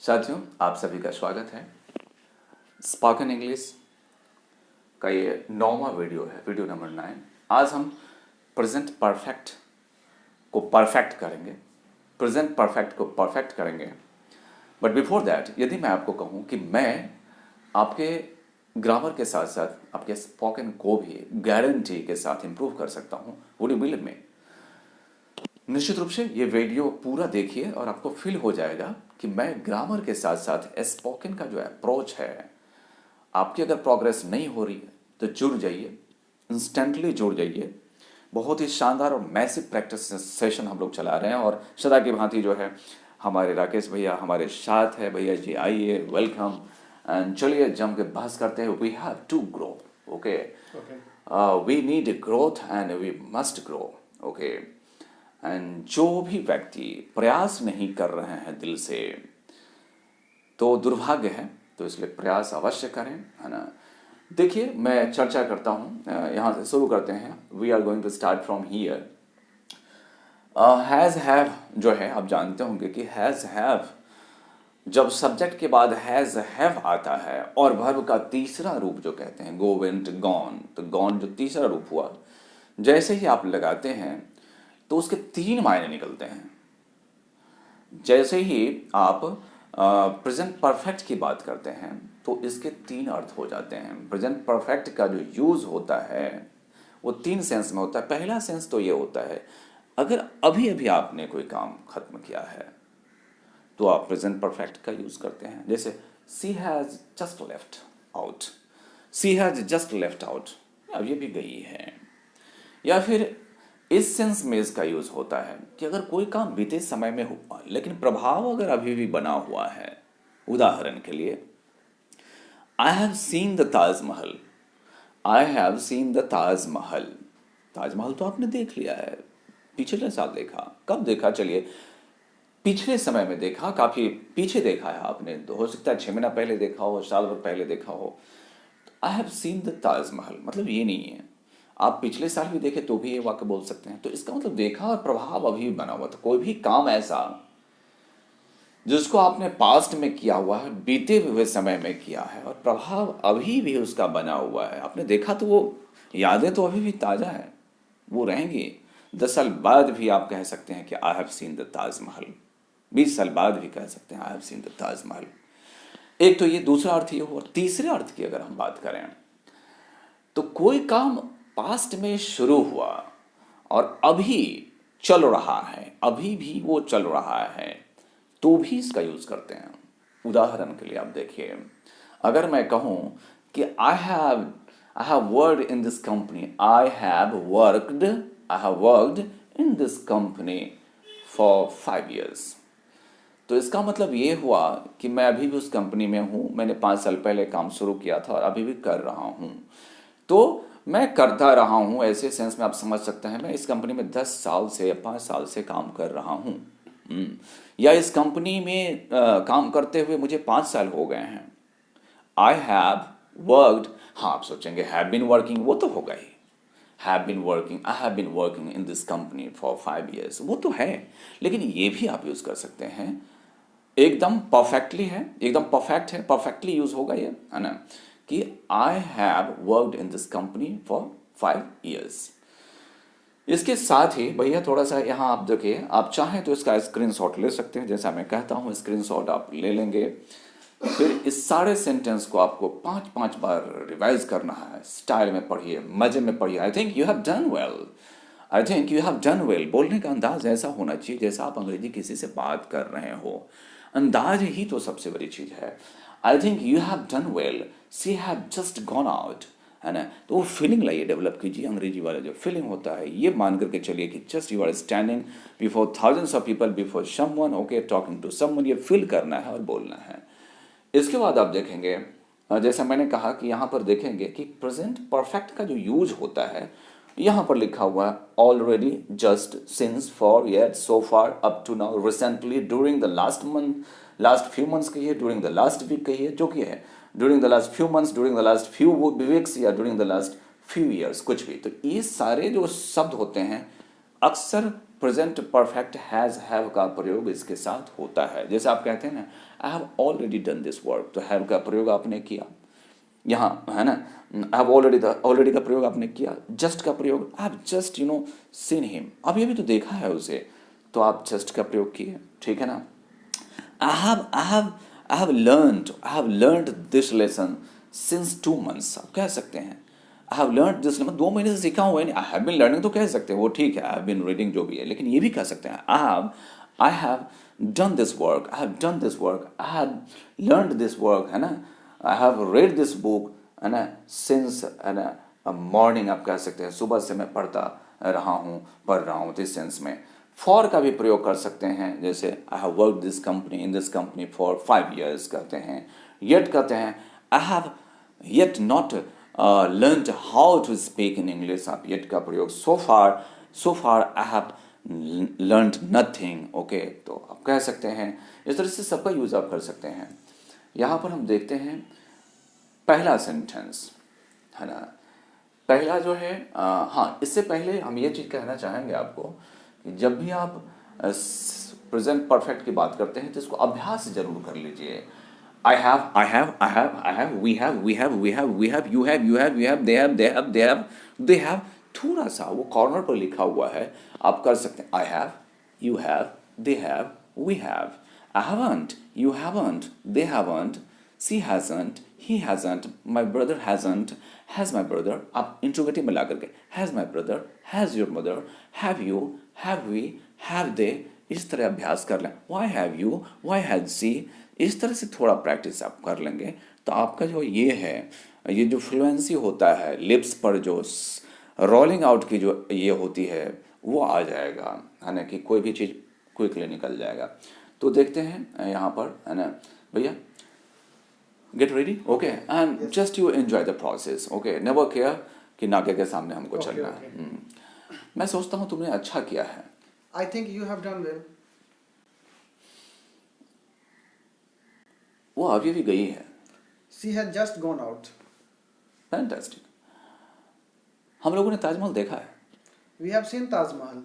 साथियों, आप सभी का स्वागत है। स्पोकन इंग्लिश का ये 9वां वीडियो है, वीडियो नंबर 9। आज हम प्रेजेंट परफेक्ट को परफेक्ट करेंगे, प्रेजेंट परफेक्ट को परफेक्ट करेंगे। बट बिफोर दैट, यदि मैं आपको कहूँ कि मैं आपके ग्रामर के साथ साथ आपके स्पोकन को भी गारंटी के साथ इम्प्रूव कर सकता हूँ, वुड यू बिलीव मी? निश्चित रूप से ये वीडियो पूरा देखिए और आपको फील हो जाएगा कि मैं ग्रामर के साथ साथ स्पोकन का जो अप्रोच है, आपकी अगर प्रोग्रेस नहीं हो रही है तो जुड़ जाइए, इंस्टेंटली जुड़ जाइए। बहुत ही शानदार और मैसिव प्रैक्टिस सेशन हम लोग चला रहे हैं और सदा की भांति जो है हमारे राकेश भैया हमारे साथ है। भैया जी आइए, वेलकम। एंड चलिए जम के बहस करते हैं। We have to grow, okay, we need growth and we must grow, okay. And जो भी व्यक्ति प्रयास नहीं कर रहे हैं दिल से तो दुर्भाग्य है, तो इसलिए प्रयास अवश्य करें, है ना। देखिए, मैं चर्चा करता हूँ, यहाँ से शुरू करते हैं। We are going to start from here. Has have जो है, आप जानते होंगे कि हैज़ हैव जब सब्जेक्ट के बाद हैज़ हैव आता है और वर्ब का तीसरा रूप जो कहते हैं गो, वेंट, गॉन, तो गॉन जो तीसरा रूप हुआ, जैसे ही आप लगाते हैं तो उसके 3 मायने निकलते हैं। जैसे ही आप प्रेजेंट परफेक्ट की बात करते हैं तो इसके 3 अर्थ हो जाते हैं। प्रेजेंट परफेक्ट का जो यूज़ होता है वो 3 सेंस में होता है। पहला सेंस तो ये होता है, अगर अभी अभी आपने कोई काम खत्म किया है तो आप प्रेजेंट परफेक्ट का यूज़ करते हैं। जैसे she has just left out, she has just left out, अब ये भी गई है। या फिर इस सेंस में इसका यूज होता है कि अगर कोई काम बीते समय में हुआ लेकिन प्रभाव अगर अभी भी बना हुआ है। उदाहरण के लिए, I have seen the Taj Mahal, I have seen the Taj Mahal. Taj Mahal तो आपने देख लिया है, पिछले साल देखा। कब देखा? चलिए, पिछले समय में देखा, काफी पीछे देखा है आपने, तो हो सकता है 6 महीना पहले देखा हो, साल भर पहले देखा हो। I have seen the Taj Mahal मतलब ये नहीं है आप पिछले साल भी देखे तो भी ये वाक्य बोल सकते हैं। तो इसका मतलब देखा और प्रभाव अभी भी बना हुआ था। कोई भी काम ऐसा जिसको आपने पास्ट में किया हुआ है, बीते हुए समय में किया है और प्रभाव अभी भी उसका बना हुआ है, आपने देखा, तो वो यादें तो अभी भी ताज़ा है, वो रहेंगी। 10 साल बाद भी आप कह सकते हैं कि I have seen the Taj Mahal. 20 साल बाद भी कह सकते हैं I have seen the Taj Mahal. एक तो ये दूसरा अर्थ ये हुआ। तीसरे अर्थ की अगर हम बात करें तो कोई काम पास्ट में शुरू हुआ और अभी चल रहा है, अभी भी वो चल रहा है, तो भी इसका यूज करते हैं। उदाहरण के लिए आप देखिए, अगर मैं कहूं कि I have worked in this company, I have worked in this company for 5 years, तो इसका मतलब ये हुआ कि मैं अभी भी उस कंपनी में हूँ, मैंने 5 साल पहले काम शुरू किया था और अभी भी कर रहा हूँ। तो मैं करता रहा हूँ, ऐसे सेंस में आप समझ सकते हैं मैं इस कंपनी में 10 साल से या 5 साल से काम कर रहा हूँ। या इस कंपनी में काम करते हुए मुझे 5 साल हो गए हैं। आई हैव वर्कड, हाँ आप सोचेंगे हैव बीन वर्किंग, वो तो होगा ही। Have been working, I have been working in this company for 5 years, वो तो है, लेकिन ये भी आप यूज़ कर सकते हैं। एकदम परफेक्टली है, एकदम परफेक्ट है, परफेक्टली यूज होगा ये, है ना, कि I have worked in this company for 5 years। इसके साथ ही भैया थोड़ा सा यहाँ आप देखिए, आप चाहें तो इसका स्क्रीनशॉट ले सकते हैं, जैसा मैं कहता हूँ स्क्रीनशॉट आप ले लेंगे। फिर इस सारे सेंटेंस को आपको 5-5 बार रिवाइज करना है। स्टाइल में पढ़िए, मजे में पढ़िए। आई think you have done well, I think you have done well. बोलने का अंदाज ऐसा होना चाहिए जैसा आप अंग्रेजी किसी से बात कर रहे हो। अंदाज ही तो सबसे बड़ी चीज है। I think you have done well, she have just gone out, है ना। तो वो फीलिंग लाइए, डेवलप कीजिए। अंग्रेजी वाला जो फीलिंग होता है ये मान करके चलिए कि just you are standing before thousands of people, before someone, okay, talking to someone, ये फील करना है और बोलना है। इसके बाद आप देखेंगे, जैसा मैंने कहा कि यहाँ पर देखेंगे कि प्रेजेंट परफेक्ट का जो यूज होता है, यहाँ पर लिखा हुआ है already, just, since, for, yet, so far, up to now, recently, during the last month, last few months कहिए, ड्यूरिंग द लास्ट वीक कहिए, जो कि है during the last few months, during the last few weeks, या during the last few years, कुछ भी। तो ये सारे जो शब्द होते हैं अक्सर प्रेजेंट परफेक्ट हैज़ हैव का प्रयोग इसके साथ होता है। जैसे आप कहते हैं ना, I have already done this work, तो हैव का प्रयोग आपने किया यहाँ, है ना। आई हैव ऑलरेडी का प्रयोग आपने किया। जस्ट का प्रयोग, I have just seen him, अभी अभी तो देखा है उसे, तो आप जस्ट का प्रयोग किए, ठीक है ना। I have learned this lesson since 2 months, आप कह सकते हैं। I have learned this lesson, 2 महीने से सीखा हुआ है। I have been learning तो कह सकते हैं, वो ठीक है, I have been reading जो भी है, लेकिन ये भी कह सकते हैं I have done this work, I have learned this work, है ना। I have read this book, है ना, since, है ना, मॉर्निंग आप कह सकते हैं, सुबह से मैं पढ़ रहा हूँ, इस सेंस में। फॉर का भी प्रयोग कर सकते हैं, जैसे I have work in this company for 5 years कहते हैं। येट कहते हैं, I have yet not learned how to speak in English, आप येट का प्रयोग। So far I have learned nothing, okay, तो आप कह सकते हैं। इस तरह से सबका यूज आप कर सकते हैं। यहाँ पर हम देखते हैं पहला सेंटेंस, है ना। पहला जो है, हाँ, इससे पहले हम ये चीज़ कहना चाहेंगे आपको, जब भी आप प्रेजेंट परफेक्ट की बात करते हैं तो इसको अभ्यास जरूर कर लीजिए। I have, we have, you have, they have, थोड़ा सा वो कॉर्नर पर लिखा हुआ है, आप कर सकते हैं। I have, you have, they have, we have. I haven't, you haven't, they haven't, she hasn't, he hasn't, my brother hasn't, has my brother, आप इंट्रोगेटिव में ला करके has my brother, has your mother, have you, have we, have they, इस तरह अभ्यास कर लें। why have you, why has she, इस तरह से थोड़ा प्रैक्टिस आप कर लेंगे तो आपका जो ये है, ये जो फ्लुएंसी होता है, लिप्स पर जो रोलिंग आउट की जो ये होती है वो आ जाएगा, है ना, कि कोई भी चीज़ क्विकली निकल जाएगा। तो देखते हैं यहाँ पर, है ना भैया। Get ready, okay, and yes. Just you enjoy the process, okay, never care कि नाके के सामने हमको चलना है। मैं सोचता हूँ तुमने अच्छा किया है। I think you have done well. वो अभी भी गई है। She has just gone out. Fantastic. हम लोगों ने ताजमहल देखा है। We have seen Taj Mahal.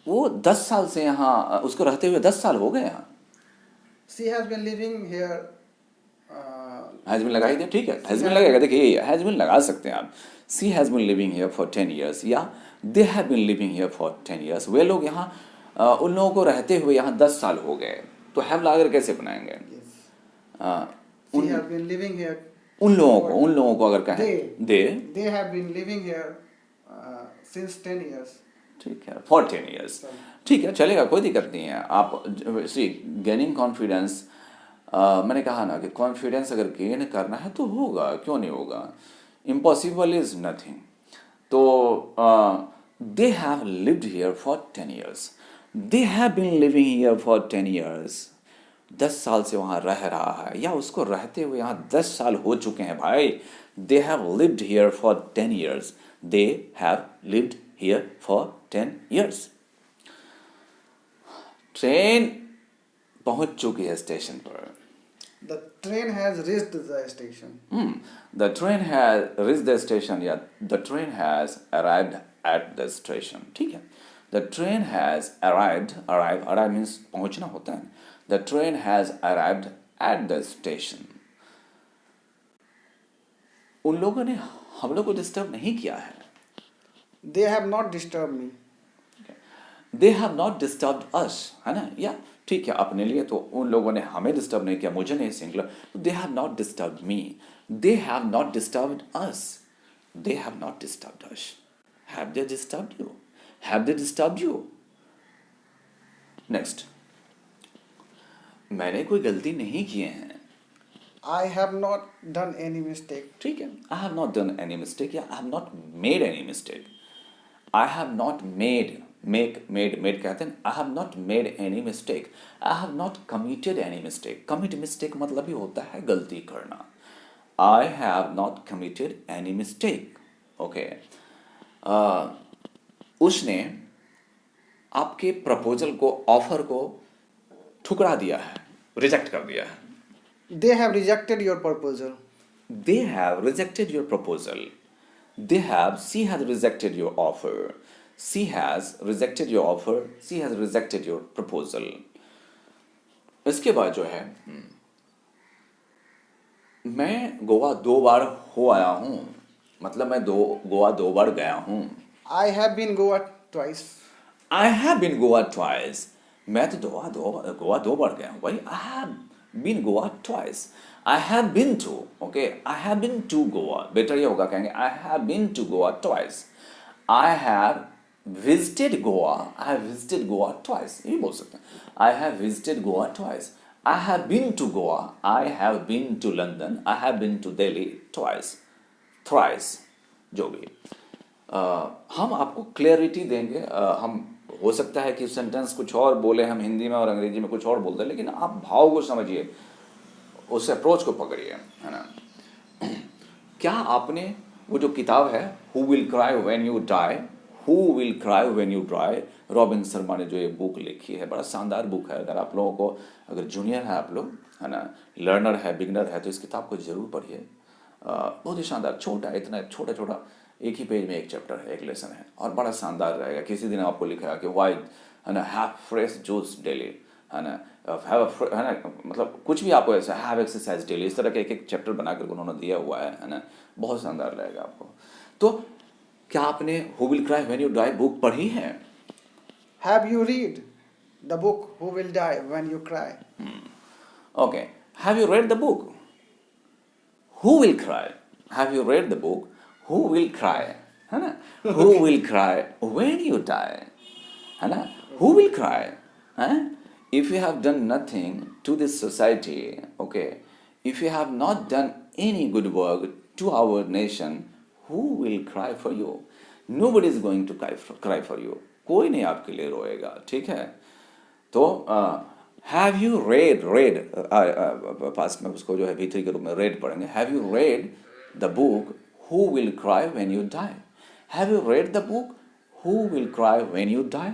वो 10 साल से यहाँ, उसको रहते हुए 10 साल हो गए यहाँ। She has been living here. Has been लगाई दिया, ठीक है, हैज बिन लगेगा, देखिए हैज बिन लगा सकते हैं आप। She has been living here for 10 years, या they have been living here for 10 years। वे लोग यहाँ, उन लोगों को रहते हुए यहाँ 10 साल हो गए, तो हैव लाकर कैसे बनाएंगे? She has been living here. उन लोगों को अगर कहें they have been living here since 10 years. ठीक है, फॉर 10 years, ठीक है, चलेगा, कोई दिक्कत नहीं है। आप सी गेनिंग कॉन्फिडेंस, मैंने कहा ना कि कॉन्फिडेंस अगर गेन करना है तो होगा, क्यों नहीं होगा, इम्पॉसिबल इज नथिंग। तो they have lived here for 10 years, they have been living here for 10 years, 10 साल से वहाँ रह रहा है, या उसको रहते हुए यहाँ 10 साल हो चुके हैं भाई। दे have lived here for 10 years, they have lived here for 10 years। Train पहुंच चुकी है स्टेशन पर। The train has reached the station. The train has reached the station, या the train has arrived at the station, ठीक है। The train has arrived means पहुंचना होता है। The train has arrived at the station. उन लोगों ने हम लोग को डिस्टर्ब नहीं किया है। They have not disturbed me. They have not disturbed us, है ना, या ठीक है, अपने लिए तो उन लोगों ने हमें डिस्टर्ब नहीं किया, मुझे नहीं, सिंगुलर, तो they have not disturbed me, they have not disturbed us, they have not disturbed us, have they disturbed you, have they disturbed you? Next, मैंने कोई गलती नहीं किए हैं। I have not done any mistake. ठीक है, I have not done any mistake, या I have not made any mistake. I have not made कहते हैं। I have not made any mistake. I have not committed any mistake. Commit mistake मतलब ही होता है गलती करना। I have not committed any mistake. Okay. उसने आपके proposal को, ऑफर को ठुकरा दिया है, रिजेक्ट कर दिया है। They have rejected your proposal. They have rejected your proposal. she has rejected your offer. She has rejected your offer. She has rejected your proposal. इसके बाद जो है मैं गोवा 2 बार हो आया हूँ, मतलब मैं गोवा 2 बार गया हूँ. I have been Goa twice. I have been Goa twice. मैं तो गोवा 2 बार गया हूँ भाई. I have been Goa twice. I have been to, okay, I have been to Goa. Better ये होगा कहेंगे I have been to Goa twice. I have visited Goa. I have visited Goa twice. ये बोल सकते हैं. I have visited Goa twice. I have been to Goa. I have been to London. I have been to Delhi twice. Thrice. जो भी. हम आपको clarity देंगे. हम हो सकता है कि सेंटेंस कुछ और बोले हम हिंदी में और अंग्रेजी में कुछ और बोलते हैं, लेकिन आप भाव को समझिए, उस अप्रोच को पकड़िए, है ना. क्या आपने वो जो किताब है who will cry when you die, who will cry when you die, Robin Sharma ने जो ये बुक लिखी है, बड़ा शानदार बुक है. अगर आप लोगों को, अगर जूनियर है आप लोग, है ना, लर्नर है, बिगनर है, तो इस किताब को जरूर पढ़िए. बहुत ही शानदार, छोटा, इतना छोटा छोटा, एक ही पेज में एक चैप्टर है, एक लेसन है, और बड़ा शानदार रहेगा. किसी दिन आपको लिखा कि वाई, है ना, हैव फ्रेश जूस डेली, है ना, है ना, मतलब कुछ भी आपको ऐसा, हैव एक्सरसाइज डेली, इस तरह के एक एक चैप्टर बनाकर उन्होंने दिया हुआ है ना. बहुत शानदार रहेगा आपको. तो क्या आपने who will cry when you die book पढ़ी है? Have you read the book Who Will Die When You Cry? Okay. Have you read the book Who Will Cry? Have you read the book Who Will Cry? है ना? Who will cry when you die? है ना? Who will cry? हैं? If you have done nothing to this society, okay, if you have not done any good work to our nation, who will cry for you? Nobody is going to cry for you. कोई नहीं आपके लिए रोएगा, ठीक है. तो have you red past में उसको जो है V3 के रूप में रेड पढ़ेंगे. Have you read the book who will cry when you die? Have you read the book who will cry when you die?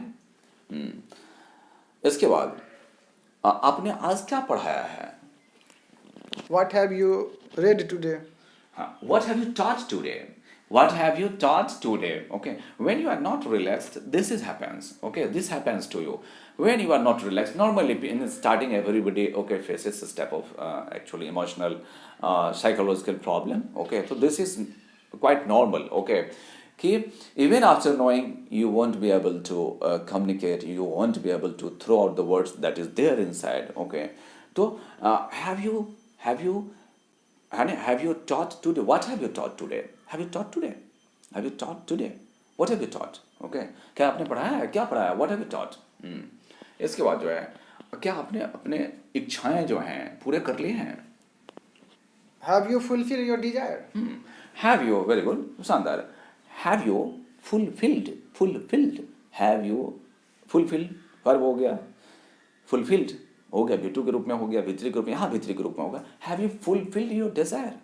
इसके बाद आपने आज क्या पढ़ाया है? What have you read today? What have you taught today? What have you taught today? Okay, when you are not relaxed, this happens. Okay, this happens to you. When you are not relaxed, normally in starting everybody, okay, faces a step of actually emotional, psychological problem. Okay, so this is quite normal. Okay, कि even after knowing, you won't be able to communicate, you won't be able to throw out the words that is there inside. Okay, so have you taught today? What have you taught today? Have you taught today? Have you taught today? What have you taught? Okay, क्या आपने पढ़ाया है? क्या पढ़ाया? What have you taught? इसके बाद जो है, क्या आपने अपने इच्छाएं जो हैं पूरे कर लिए हैं? Have you fulfilled your desire? Have you, very good, शानदार. Have you fulfilled? Have you fulfilled? Verb हो गया. Fulfilled हो गया, V2 के रूप में हो गया, V3 के रूप में, यहाँ V3 के रूप में होगा. Have you fulfilled your desire?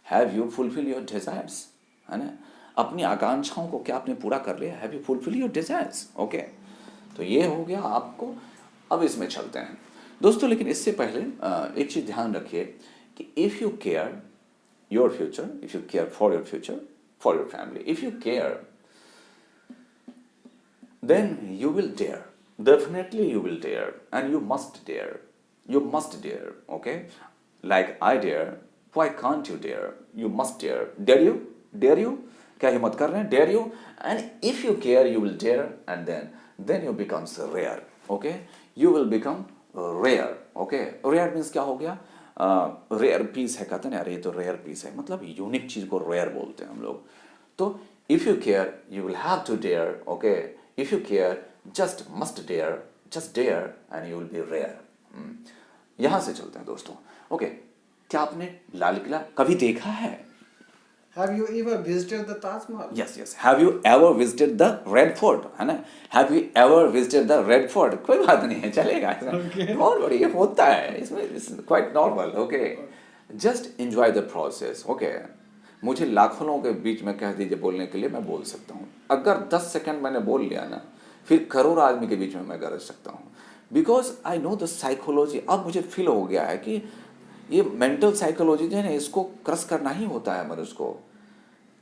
Have you fulfilled your desires? है ना, अपनी आकांक्षाओं को क्या आपने पूरा कर लिया? Have you fulfilled your desires? Okay, तो ये हो गया आपको. अब इसमें चलते हैं दोस्तों, लेकिन इससे पहले एक चीज़ ध्यान रखिए कि if you care your future, if you care for your future, for your family, if you care, then you will dare. Definitely you will dare, and you must dare. You must dare, okay? Like I dare, why can't you dare? You must dare. Dare you? Dare you? क्या हिम्मत कर रहे हैं? Dare you? And if you care, you will dare, and then you becomes rare, okay? You will become rare, okay? Rare means क्या हो गया? Rare piece है, कहते हैं अरे ये तो रेयर पीस है, मतलब यूनिक चीज़ को रेयर बोलते हैं हम लोग. तो if you care you will have to dare. Okay, if you care just must dare, just dare and you will be rare. यहाँ से चलते हैं दोस्तों. ओके, क्या आपने लाल किला कभी देखा है? Have you ever visited the Taj Mahal? Yes. Have you ever visited the Red Fort? है ना? Have you ever visited the Red Fort? कोई बात नहीं है, चलेगा. बहुत बढ़िया होता है इसमें, it's quite normal. Okay, just enjoy the process. Okay, मुझे लाखों लोगों के बीच में कह दीजिए बोलने के लिए, मैं बोल सकता हूँ. अगर 10 सेकंड मैंने बोल लिया ना, फिर करोड़ आदमी के बीच में मैं गरज सकता हूँ. Because I know the psychology. अब मुझे फील हो गया है कि ये मेंटल साइकोलॉजी जो है ना, इसको क्रश करना ही होता है मनुष्य को.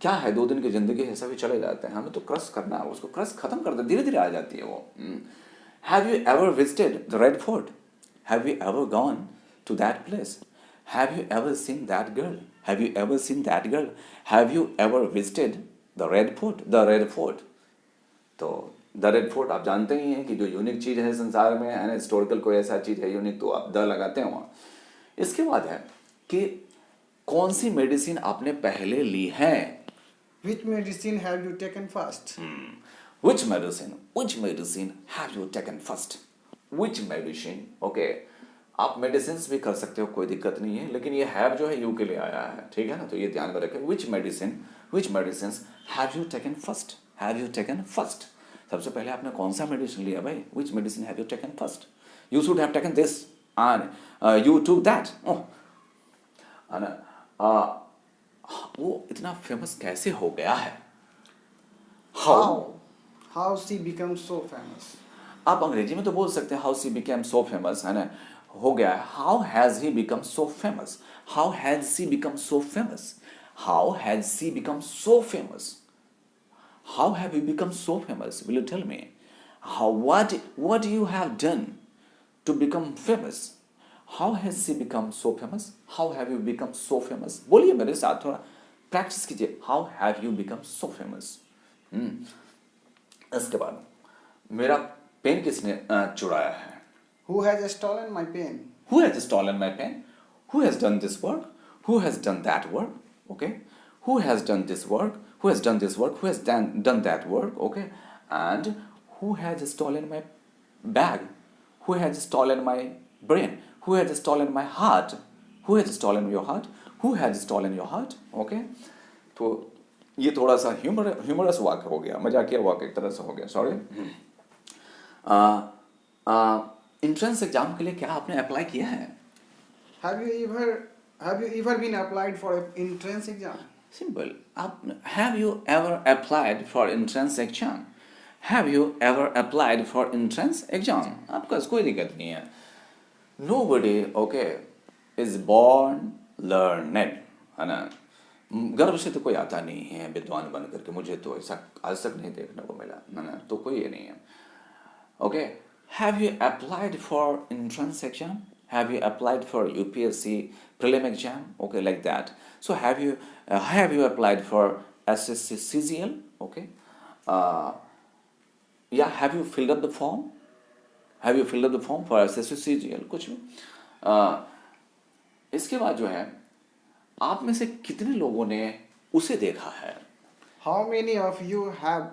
क्या है, 2 दिन की ज़िंदगी ऐसा भी चले जाते हैं, हमें तो क्रश करना है, उसको क्रश खत्म कर दे, धीरे धीरे आ जाती है वो। Have you ever visited the Red Fort? Have you ever gone to that place? Have you ever seen that girl? Have you ever seen that girl? Have you ever visited the Red Fort? The Red Fort, तो the Red Fort आप जानते ही हैं कि जो unique चीज़ है संसार में, है ना, हिस्टोरिकल कोई ऐसा चीज़ है यूनिक, तो आप द लगाते हैं वहाँ। इसके बाद है कि कौन सी मेडिसिन आपने पहले ली है? Which medicine have you taken first? Which medicine have you taken first? Which medicine, okay, आप मेडिसिन भी कर सकते हो, कोई दिक्कत नहीं है, लेकिन ये हैव जो है यू के लिए आया है, ठीक है ना, तो ये ध्यान में रखें। which medicines have you taken first? Have you taken first? सबसे पहले आपने कौन सा मेडिसिन लिया भाई? which medicine have you taken first? You should have taken this and you took that. है ना, वो इतना फेमस कैसे हो गया है? How she becomes so famous? आप अंग्रेजी में तो बोल सकते हैं how she became so famous, है ना, हो गया है। How has he become so famous? How has she become so famous? How has she become so famous? How have you become so famous? Will you tell me how what you have done to become famous? How has she become so famous? How have you become so famous? बोलिए मेरे साथ, थोड़ा practice कीजिए। How have you become so famous? इसके बाद मेरा pen किसने चुराया है? Who has stolen my pen? Who has stolen my pen? Who has done this work? Who has done that work? Okay. Who has done this work? Who has done this work? Who has done that work? Okay. And who has stolen my bag? Who has stolen my brain? Who has stolen my heart? Who has stolen your heart? Who has stolen your heart? Okay. तो ये थोड़ा सा humerus वाक्य हो गया, मजाकिया वाक्य एक तरह से हो गया, सॉरी। एंट्रेंस एग्जाम के लिए क्या आपने अप्लाई किया है? Have you ever been applied for an entrance exam? Simple, आप have you ever applied for entrance exam? Have you ever applied for entrance exam? आपका कोई दिक्कत नहीं है। Nobody, okay, is born learned, है ना, गर्भ से तो कोई आता नहीं है विद्वान बन करके, मुझे तो ऐसा आज तक नहीं देखने को मिला, है ना, तो कोई ये नहीं है। Okay, have you applied for entrance exam? Have you applied for UPSC prelim exam? Okay, like that. So have you applied for SSC CGL? Okay, या have you filled up the form? Have you filled up the form for SSC CGL? कुछ भी। इसके बाद जो है, आप में से कितने लोगों ने उसे देखा है? How many of you have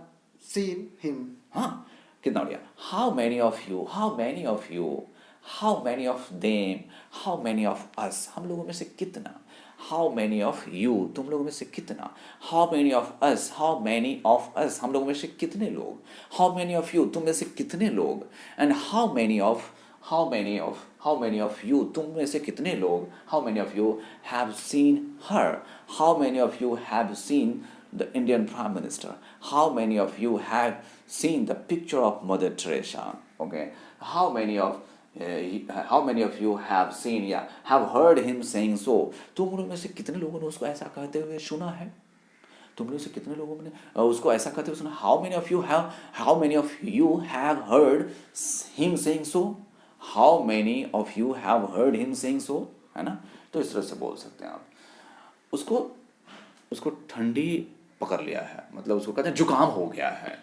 seen him? हाँ, कितना बढ़िया। How many of you? How many of you? How many of them? How many of us? हम लोगों में से कितना? How many of you? तुम लोगों में से कितना? How many of us? How many of us? हम लोगों में से कितने लोग? How many of you? तुम में से कितने लोग? And how many of you? तुम में से कितने लोग? How many of you have seen her? How many of you have seen the Indian Prime Minister? How many of you have seen the picture of Mother Teresa? Okay, how many of you have seen, yeah, have heard him saying so? तुम लोग में से कितने लोगों ने उसको ऐसा कहते हुए सुना है? तुम लोग से कितने लोगों ने उसको ऐसा कहते हुए सुना? How many of you have heard him saying so? How many of you have heard him saying so? है ना, तो इस तरह से बोल सकते हैं आप। उसको ठंडी पकड़ लिया है, मतलब उसको कहते हैं जुकाम हो गया है।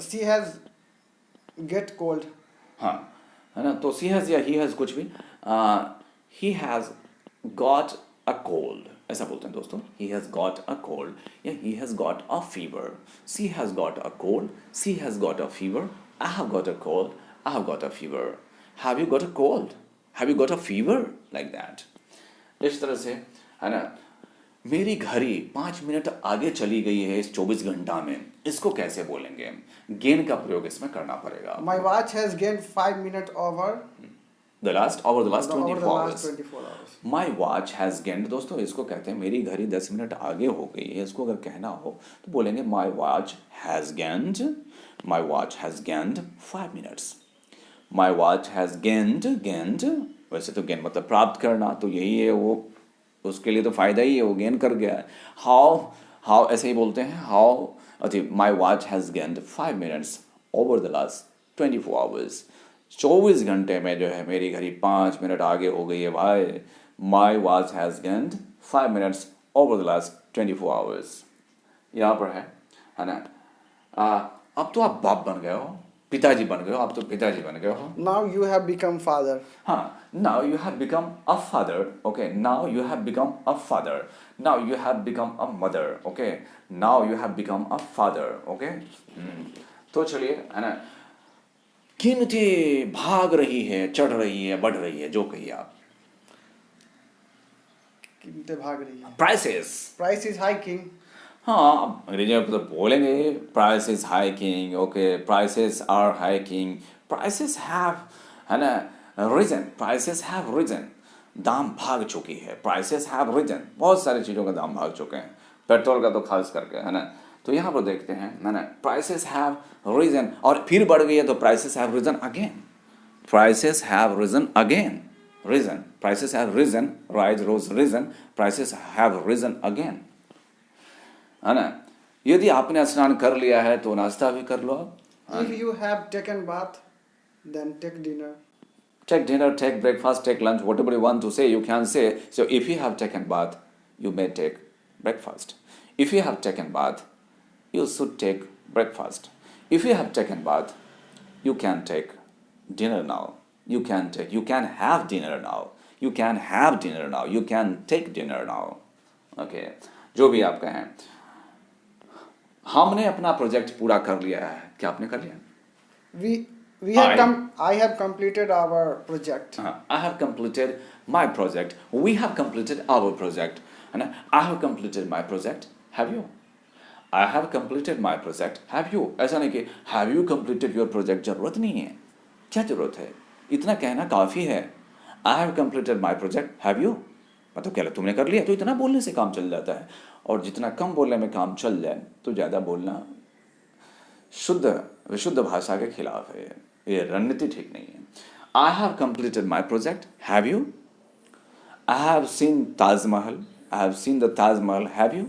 She has get cold. हाँ, है ना, तो she has या he has कुछ भी, he has got a cold ऐसा बोलते हैं दोस्तों। he has got a cold या he has got a fever. she has got a cold, she has got a fever, I have got a cold, I have got a fever. have you got a cold? have you got a fever? like that. इस तरह से, है ना, मेरी घड़ी 5 minute आगे चली गई है इस 24 घंटा में, इसको कैसे बोलेंगे? गेन का प्रयोग इसमें करना पड़ेगा। My watch has gained 5 minutes over the last 24 hours. My watch has gained, दोस्तों इसको कहते हैं मेरी घड़ी 10 मिनट आगे हो गई है। इसको अगर कहना हो तो बोलेंगे my watch has gained 5 minutes. My watch has gained, वैसे तो gain मतलब प्राप्त करना, तो यही है वो, उसके लिए तो फायदा ही है, वो गेन कर गया। हाउ ऐसे ही बोलते हैं, how my watch has gained 5 minutes over the last 24 hours। 24 घंटे में जो है मेरी घड़ी 5 मिनट आगे हो गई है भाई। My watch has gained 5 minutes over the last 24 hours। यहाँ पर है ना। अब तो आप बाप बन गए हो, पिताजी बन गए हो, आप तो पिताजी बन गए हो। Now you have become father. हाँ, now you have become a father, okay, now you have become a father, now you have become a mother, okay, now you have become a father, okay। तो चलिए है ना, कीमतें भाग रही है, चढ़ रही है, बढ़ रही है, जो कहिए आप। कीमतें भाग रही है। Prices, Price is hiking. हाँ अंग्रेजी में तो बोलेंगे price is hiking, okay, prices are hiking, prices have, है ना, रीजन, प्राइसेस हैव रीजन, दाम भाग चुकी है, प्राइसेस हैव रीजन, बहुत सारी चीज़ों का दाम भाग चुके हैं, पेट्रोल का तो खास करके, है ना। तो यहाँ पर देखते हैं, है ना, प्राइसेस हैव रीजन, और फिर बढ़ गई है तो prices have risen again, prices have risen again, risen, prices have risen, rise rose risen, prices have risen again, है ना। यदि आपने स्नान कर लिया है तो नाश्ता भी कर लो आप। If you have taken bath, then take dinner. Take dinner, take breakfast, take lunch, whatever you want to say, you can say. So if you have taken bath, you may take breakfast. If you have taken bath, you should take breakfast. If you have taken bath, you can take dinner now. You can have dinner now. You can have dinner now. You can take dinner now. Okay. जो भी आप कहें। हमने अपना project पूरा कर लिया है, क्या आपने कर लिया? I have completed our project. I have completed my project. We have completed our project. है ना? I have completed my project. Have you? I have completed my project. Have you? ऐसा नहीं कि have you completed your project, जरूरत नहीं है। क्या जरूरत है? इतना कहना काफ़ी है। I have completed my project. Have you? मतलब क्या तुमने कर लिया, तो इतना बोलने से काम चल जाता है, और जितना कम बोलने में काम चल जाए तो ज़्यादा बोलना विशुद्ध भाषा के खिलाफ है, ये रणनीति ठीक नहीं है। I have completed my project, have you? I have seen Taj Mahal, I have seen the Taj Mahal, have you?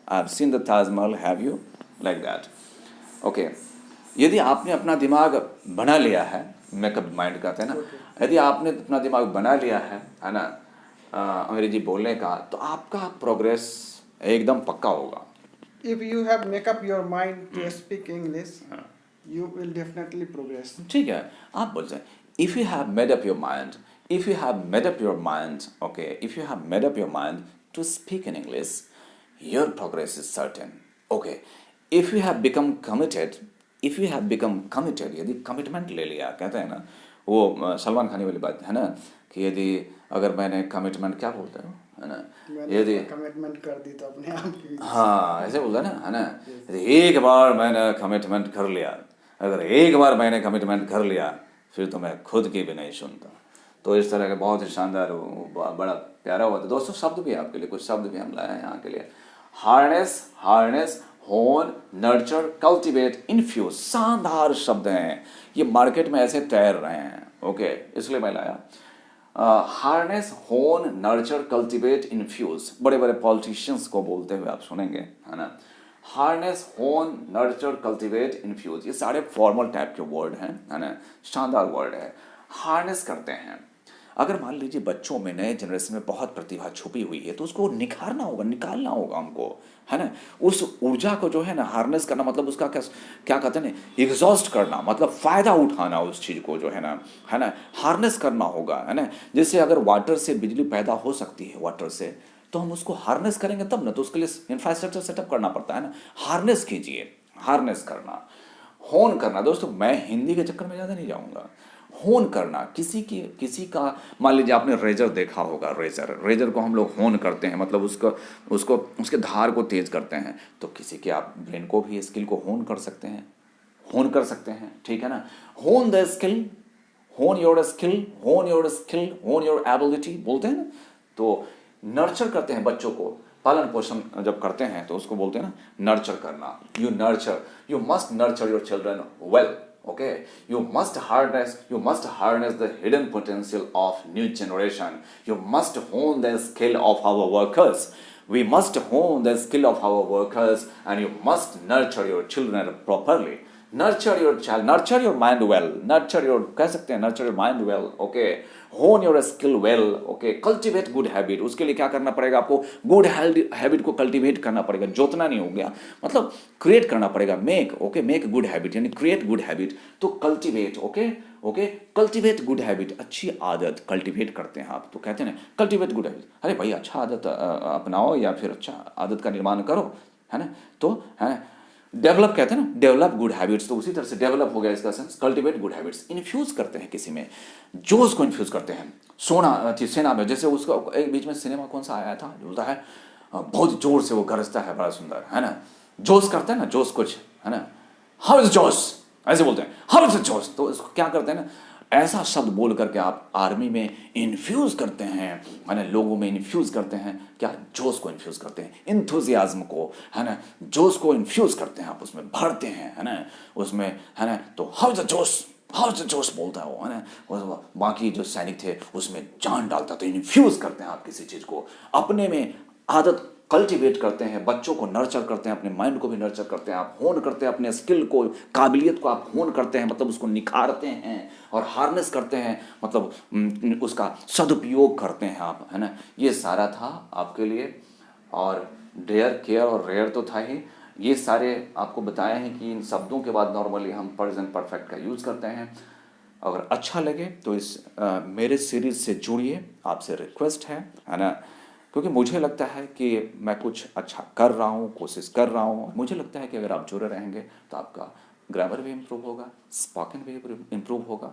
I have seen the Taj Mahal, have you? Like that, okay. यदि आपने अपना दिमाग बना लिया है, मेकअप माइंड कहते हैं ना, यदि आपने अपना दिमाग बना लिया है ना, अंग्रेजी बोलने का, तो आपका प्रोग्रेस एकदम पक्का होगा। If you have make up your mind to speak English, you will definitely progress. ठीक है, आप बोल सकते हैं, if you have made up your mind, if you have made up your mind, okay, if you have made up your mind to speak in English, your progress is certain, okay. If you have become committed, if you have become committed, यदि commitment ले लिया, कहते हैं ना, वो सलमान खानी वाली बात है ना, कि यदि अगर मैंने कमिटमेंट, क्या बोलते हो, है ना, यदि कमिटमेंट कर दी तो अपने आप की, हाँ ऐसे बोलता है ना, है ना, यदि एक बार मैंने कमिटमेंट कर लिया, अगर एक बार मैंने कमिटमेंट कर लिया, फिर तो मैं खुद की भी नहीं सुनता। तो इस तरह के बहुत ही शानदार, बड़ा प्यारा हुआ था दोस्तों। शब्द भी आपके लिए, कुछ शब्द भी हम लाए हैं यहाँ के लिए। हार्नेस, होन, नर्चर, कल्टिवेट, इन्फ्यूज, शानदार शब्द हैं, ये मार्केट में ऐसे तैर रहे हैं, ओके, इसलिए मैं लाया। हार्नेस, होन, नर्चर, कल्टिवेट, इन्फ्यूज, बड़े बड़े पॉलिटिशियंस को बोलते हुए आप सुनेंगे, है ना। हार्नेस, होन, नर्चर, कल्टिवेट, इन्फ्यूज, ये सारे फॉर्मल टाइप के वर्ड हैं, है ना, शानदार वर्ड है। हार्नेस करते हैं, अगर मान लीजिए बच्चों में, नए जनरेशन में बहुत प्रतिभा छुपी हुई है, तो उसको निखारना होगा, निकालना होगा हमको, है ना। उस ऊर्जा को जो है ना, हार्नेस करना, मतलब उसका क्या कहते हैं ना, एग्जॉस्ट करना, मतलब फ़ायदा उठाना उस चीज़ को जो है ना, हार्नेस करना होगा, है ना। जैसे अगर वाटर से बिजली पैदा हो सकती है, वाटर से, तो हम उसको हार्नेस करेंगे तब ना, तो उसके लिए इंफ्रास्ट्रक्चर सेटअप करना पड़ता है ना। हार्नेस कीजिए, हार्नेस करना। होन करना, दोस्तों मैं हिंदी के चक्कर में ज़्यादा नहीं जाऊँगा। होन करना, किसी का, मान लीजिए आपने रेजर देखा होगा, रेजर को हम लोग होन करते हैं, मतलब उसको उसके धार को तेज करते हैं, तो किसी के आप ब्रेन को भी स्किल को होन कर सकते हैं, ठीक है ना। होन द स्किल, होन योर स्किल, होन योर एबिलिटी बोलते हैं ना। तो नर्चर करते हैं बच्चों को, पालन पोषण जब करते हैं तो उसको बोलते हैं ना नर्चर करना। You must nurture your children well, okay, you must harness the hidden potential of new generation. You must hone the skill of our workers. We must hone the skill of our workers and you must nurture your children properly. Nurture your child, nurture your mind well, nurture your, कह सकते हैं nurture your mind well, okay. Hone your skill well, okay. Cultivate good habit. उसके लिए क्या करना पड़ेगा आपको? Good habit को cultivate करना पड़ेगा. जोतना नहीं हो गया, मतलब create करना पड़ेगा. Make, okay. Make good habit यानी create good habit. तो cultivate, okay. Okay, cultivate good habit, अच्छी आदत कल्टिवेट करते हैं आप, तो कहते हैं ना कल्टिवेट गुड हैबिट, अरे भाई अच्छा आदत अपनाओ या फिर अच्छा आदत का निर्माण करो, है ना, तो है ना, डेवलप कहते हैं ना, डेवलप गुड हैबिट्स, तो उसी तरह से डेवलप हो गया इसका sense, cultivate good habits, infuse करते हैं किसी में, जोश को इन्फ्यूज करते हैं, सेना में, जैसे उसका एक बीच में सिनेमा कौन सा आया था, जो होता है बहुत जोर से वो गरजता है, बड़ा सुंदर, है ना, जोश करता है ना, जोश कुछ, है ना, हाउ इज जोश, ऐसे बोलते हैं, हाउ इज जोश, तो इसको क्या करते हैं ना, ऐसा शब्द बोल करके आप आर्मी में इन्फ्यूज करते हैं, है ना, लोगों में इन्फ्यूज करते हैं, क्या जोश को इन्फ्यूज करते हैं, इंथुजियाज्म को, है ना, जोश को इन्फ्यूज करते हैं, आप उसमें भरते हैं, है ना, उसमें, है ना, तो हाउ इज जोश बोलता है वो, है ना, बाकी जो सैनिक थे उसमें जान डालता, तो इन्फ्यूज करते हैं आप किसी चीज़ को, अपने में आदत कल्टिवेट करते हैं, बच्चों को नर्चर करते हैं, अपने माइंड को भी नर्चर करते हैं, आप होन करते हैं, अपने स्किल को, काबिलियत को आप होन करते हैं, मतलब उसको निखारते हैं और हार्नेस करते हैं, मतलब उसका सदुपयोग करते हैं आप, है ना, ये सारा था आपके लिए। और डेयर, केयर और रेयर तो था ही, ये सारे आपको बताए हैं कि इन शब्दों के बाद नॉर्मली हम प्रेजेंट परफेक्ट का यूज़ करते हैं। अगर अच्छा लगे तो इस मेरे सीरीज़ से जुड़िए, आपसे रिक्वेस्ट है ना, क्योंकि मुझे लगता है कि मैं कुछ अच्छा कर रहा हूँ, कोशिश कर रहा हूँ, मुझे लगता है कि अगर आप जुड़े रहेंगे तो आपका ग्रामर भी इम्प्रूव होगा, स्पोकन भी इम्प्रूव होगा,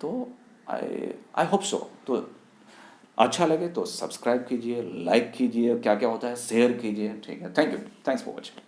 तो आई होप सो। तो अच्छा लगे तो सब्सक्राइब कीजिए, लाइक कीजिए, क्या क्या होता है शेयर कीजिए, ठीक है, thank you, thanks for watching.